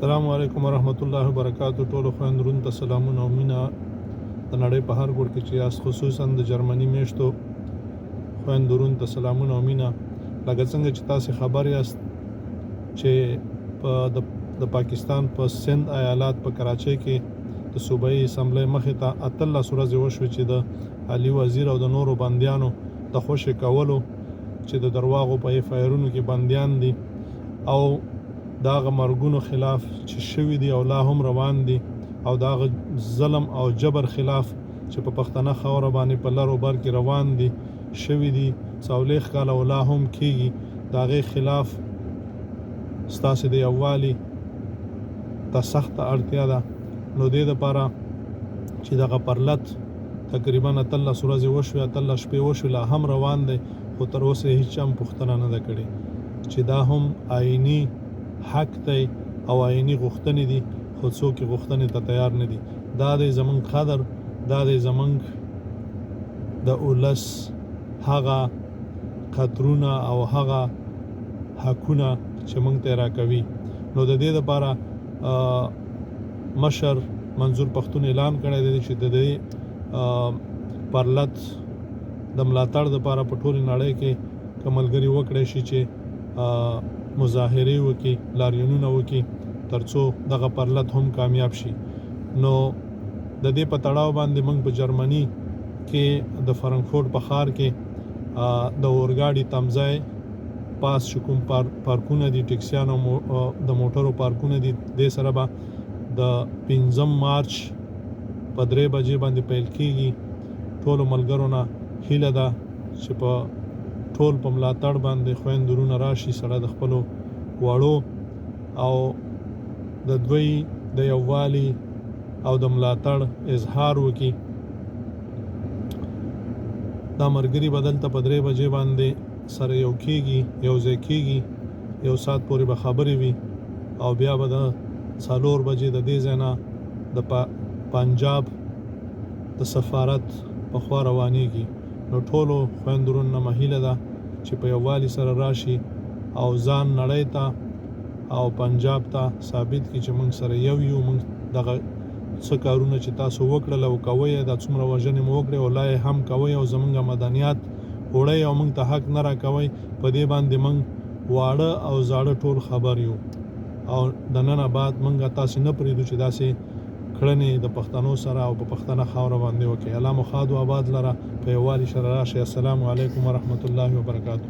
السلام علیکم ورحمت الله وبرکاتو. ټولو خویندرونو ته سلامونه او مینه د نړۍ په هر ګوټ کې چې یاست، خصوصا د جرمني میشتو خویندرونو ته سلامونه او مینه. لکه څنګه چې تاسې خبر یاست چې د پاکستان په سند ایالات په کراچۍ کې د صوبایي اسمبلی مخې ته 18 ورځې وشوې چې د علي وزیر او د نورو بندیانو د خوشې کولو چې د درواغو په ایفایرونو کې بندیان دي او داغه مرګونو خلاف چې شوي دي او لا هم روان دي او داغه ظلم او جبر خلاف چې په پښتنه خاوره باندې په لر او بر کې روان دي شوي دي څولېخ کاله او لا هم کېږي، داغه خلاف ستاسې د یووالي ته سخته اړتیا ده. نو دې دپاره چې دغه پرلت تقریبا 18 ورځې وشوې، 18 شپې وشوې، لا هم روان دی، خو تر اوسه هیڅ چا هم پوښتنه نه ده کړې چې دا هم آئیني حق دی او آئیني غوښتنې دي، خو څوک یې غوښتنې ته تیار نه دي. دا دی زمونږ قدر، دا دی زمونږ د اولس هغه قدرونه او هغه حقونه چې مونږ ته راکوي. نو د دې دپاره مشر منظور پښتون اعلان کړی دی چې د دې پرلت د ملاتړ دپاره په ټولې نړۍ کې که ملګري وکړی شي چې مظاهرې وکړي، لاریونونه وکړي، تر څو دغه پرلت هم کامیاب شي. نو د دې په تړاو باندې موږ په جرمني کې د فرانکفورټ په ښار کې د اورګاډي تمځای پاس چې کوم پارکونه دي، ټکسیانو د موټرو پارکونه دي، دې سره به د 5 مارچ په 3 بجې باندې پیل کېږي. ټولو ملګرو نه هیله ده چې په ټول په ملاتړ باندې خویندرونه راشي، سره د خپلو وړو او د دوی د یووالي او د ملاتړ اظهار وکړي. دا ملګري به دلته په 3 بجې باندې سره یو کېږي، یو ځای کېږي، 1 ساعت پورې به خبرې وي او بیا به د 4 بجې د دې ځای نه د پنجاب د سفارت په خوا روانېږي. نو ټولو خویندرونو نه هیله ده چې په یووالي سره راشي او ځان نړۍ ته او پنجاب ته ثابت کړي چې موږ سره یو یو. موږ دغه څه کارونه چې تاسو وکړل او کوئ، دا څومره وژنې مو وکړې او لا یې هم کوئ او زموږ مدنیات وړئ او موږ ته حق نه راکوئ، په دې باندې موږ واړه او زاړه ټول خبر یو. او د نن بعد موږ تاسې نه پرېږدو چې داسې کړنې د پښتنو سره او په پښتنه خاوره باندې وکړي. الله مو ښاد و آباد لره، په یووالي سره راشئ. السلام علیکم ورحمت الله وبرکاتو.